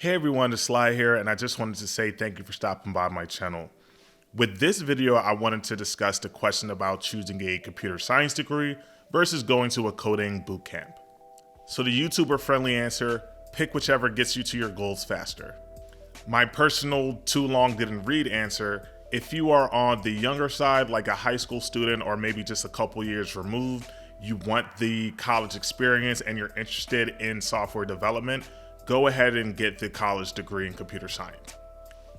Hey everyone, it's Sly here, and I just wanted to say thank you for stopping by my channel. With this video, I wanted to discuss the question about choosing a computer science degree versus going to a coding bootcamp. So the YouTuber-friendly answer, pick whichever gets you to your goals faster. My personal too long didn't read answer, if you are on the younger side, like a high school student or maybe just a couple years removed, you want the college experience and you're interested in software development, go ahead and get the college degree in computer science.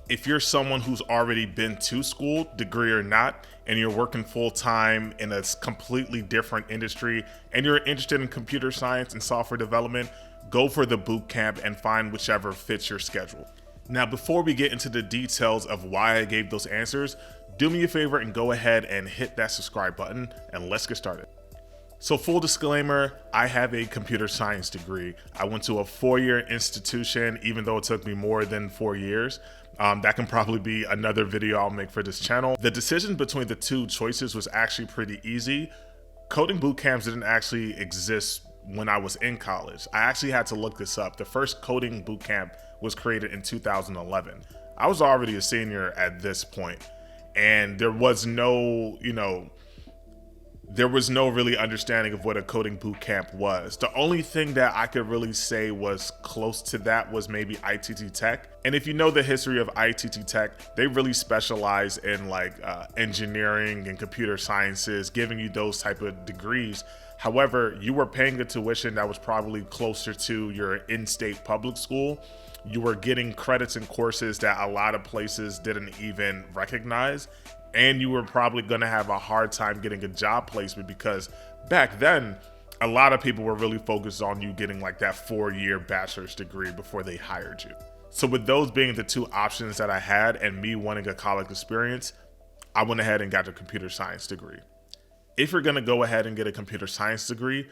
If you're someone who's already been to school, degree or not, and you're working full-time in a completely different industry and you're interested in computer science and software development, go for the boot camp and find whichever fits your schedule. Now, before we get into the details of why I gave those answers, do me a favor and go ahead and hit that subscribe button and let's get started. So full disclaimer, I have a computer science degree. I went to a 4-year institution, even though it took me more than 4 years. That can probably be another video I'll make for this channel. The decision between the two choices was actually pretty easy. Coding bootcamps didn't actually exist when I was in college. I actually had to look this up. The first coding bootcamp was created in 2011. I was already a senior at this point, and there was no, there was no really understanding of what a coding bootcamp was. The only thing that I could really say was close to that was maybe ITT Tech. And if you know the history of ITT Tech, they really specialize in engineering and computer sciences, giving you those type of degrees. However, you were paying a tuition that was probably closer to your in-state public school. You were getting credits in courses that a lot of places didn't even recognize. And you were probably gonna have a hard time getting a job placement because back then, a lot of people were really focused on you getting like that 4-year bachelor's degree before they hired you. So with those being the two options that I had and me wanting a college experience, I went ahead and got a computer science degree. If you're gonna go ahead and get a computer science degree,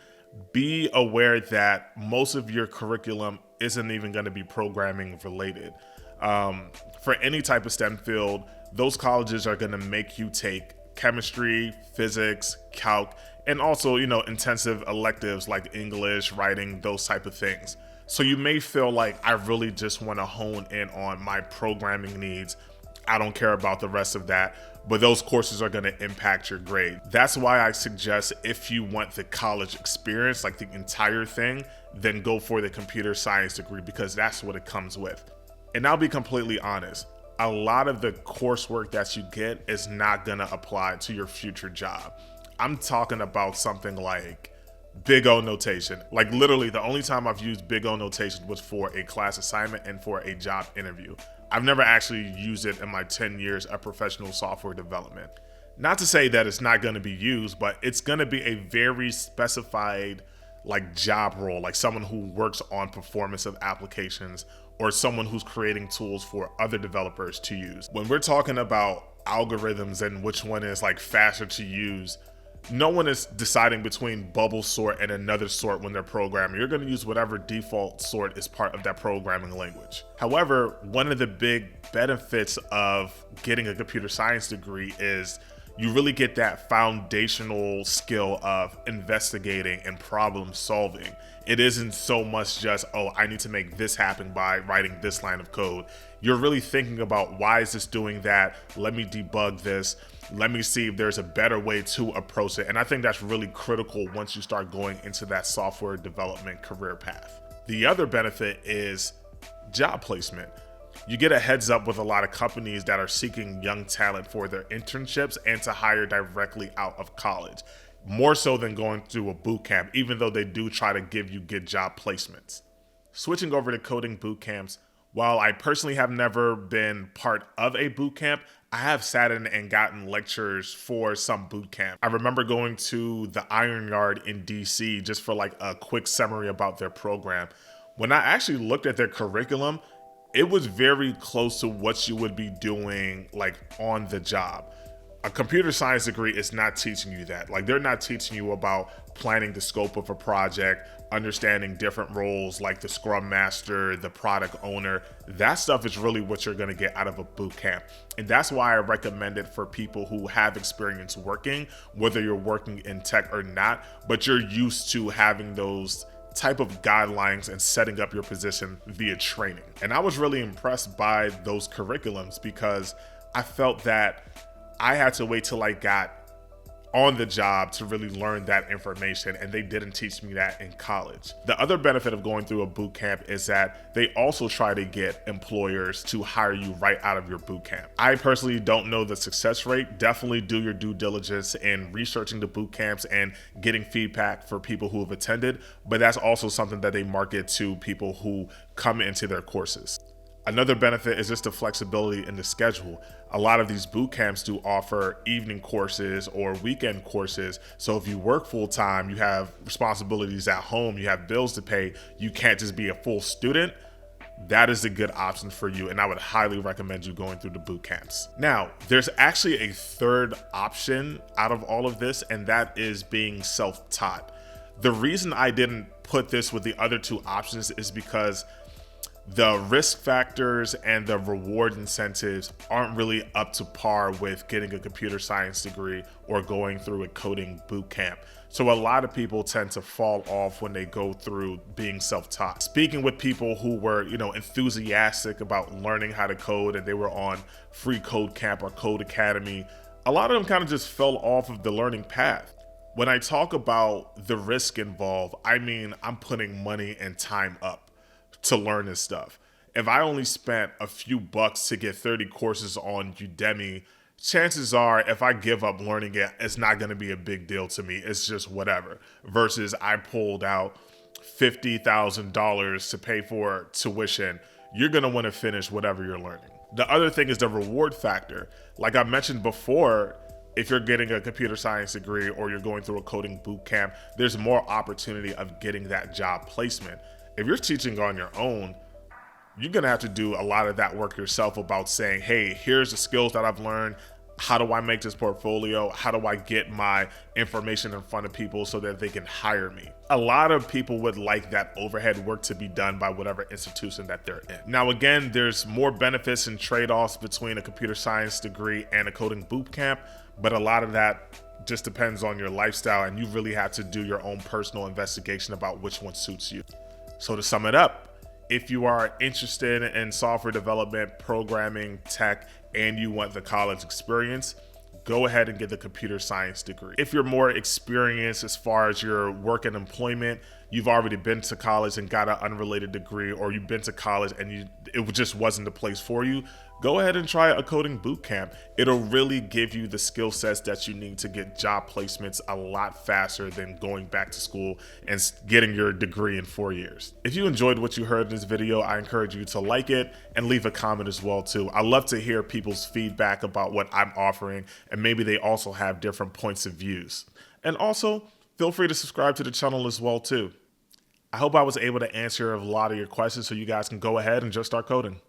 be aware that most of your curriculum isn't even gonna be programming related. For any type of STEM field, those colleges are going to make you take chemistry, physics, calc, and also, intensive electives like English, writing, those type of things. So you may feel like I really just want to hone in on my programming needs. I don't care about the rest of that, but those courses are going to impact your grade. That's why I suggest if you want the college experience, like the entire thing, then go for the computer science degree because that's what it comes with. And I'll be completely honest, a lot of the coursework that you get is not gonna apply to your future job. I'm talking about something like Big O notation. Like literally the only time I've used Big O notation was for a class assignment and for a job interview. I've never actually used it in my 10 years of professional software development. Not to say that it's not gonna be used, but it's gonna be a very specified job role, like someone who works on performance of applications or someone who's creating tools for other developers to use. When we're talking about algorithms and which one is faster to use, no one is deciding between bubble sort and another sort when they're programming. You're gonna use whatever default sort is part of that programming language. However, one of the big benefits of getting a computer science degree is you really get that foundational skill of investigating and problem solving. It isn't so much just, oh, I need to make this happen by writing this line of code. You're really thinking about why is this doing that? Let me debug this. Let me see if there's a better way to approach it. And I think that's really critical once you start going into that software development career path. The other benefit is job placement. You get a heads up with a lot of companies that are seeking young talent for their internships and to hire directly out of college, more so than going through a boot camp, even though they do try to give you good job placements. Switching over to coding boot camps, while I personally have never been part of a boot camp, I have sat in and gotten lectures for some boot camp. I remember going to the Iron Yard in DC just for a quick summary about their program. When I actually looked at their curriculum, it was very close to what you would be doing on the job. A computer science degree is not teaching you that. They're not teaching you about planning the scope of a project, understanding different roles like the Scrum Master, the product owner. That stuff is really what you're gonna get out of a boot camp. And that's why I recommend it for people who have experience working, whether you're working in tech or not, but you're used to having those type of guidelines and setting up your position via training. And I was really impressed by those curriculums because I felt that I had to wait till I got on the job to really learn that information, and they didn't teach me that in college. The other benefit of going through a boot camp is that they also try to get employers to hire you right out of your boot camp. I personally don't know the success rate. Definitely do your due diligence in researching the boot camps and getting feedback for people who have attended, but that's also something that they market to people who come into their courses. Another benefit is just the flexibility in the schedule. A lot of these boot camps do offer evening courses or weekend courses. So if you work full time, you have responsibilities at home, you have bills to pay, you can't just be a full student. That is a good option for you, and I would highly recommend you going through the boot camps. Now, there's actually a third option out of all of this, and that is being self-taught. The reason I didn't put this with the other two options is because the risk factors and the reward incentives aren't really up to par with getting a computer science degree or going through a coding boot camp. So a lot of people tend to fall off when they go through being self-taught. Speaking with people who were, enthusiastic about learning how to code and they were on free code camp or code academy, a lot of them kind of just fell off of the learning path. When I talk about the risk involved, I mean, I'm putting money and time up to learn this stuff. If I only spent a few bucks to get 30 courses on Udemy, chances are if I give up learning it, it's not going to be a big deal to me. It's just whatever. Versus I pulled out $50,000 to pay for tuition. You're going to want to finish whatever you're learning. The other thing is the reward factor. Like I mentioned before, if you're getting a computer science degree or you're going through a coding boot camp, there's more opportunity of getting that job placement. If you're teaching on your own, you're gonna have to do a lot of that work yourself about saying, hey, here's the skills that I've learned. How do I make this portfolio? How do I get my information in front of people so that they can hire me? A lot of people would like that overhead work to be done by whatever institution that they're in. Now, again, there's more benefits and trade-offs between a computer science degree and a coding boot camp, but a lot of that just depends on your lifestyle, and you really have to do your own personal investigation about which one suits you. So to sum it up, if you are interested in software development, programming, tech, and you want the college experience, go ahead and get the computer science degree. If you're more experienced as far as your work and employment, you've already been to college and got an unrelated degree, or you've been to college and it just wasn't the place for you, go ahead and try a coding boot camp. It'll really give you the skill sets that you need to get job placements a lot faster than going back to school and getting your degree in 4 years. If you enjoyed what you heard in this video, I encourage you to like it and leave a comment as well too. I love to hear people's feedback about what I'm offering, and maybe they also have different points of views. And also, feel free to subscribe to the channel as well too. I hope I was able to answer a lot of your questions so you guys can go ahead and just start coding.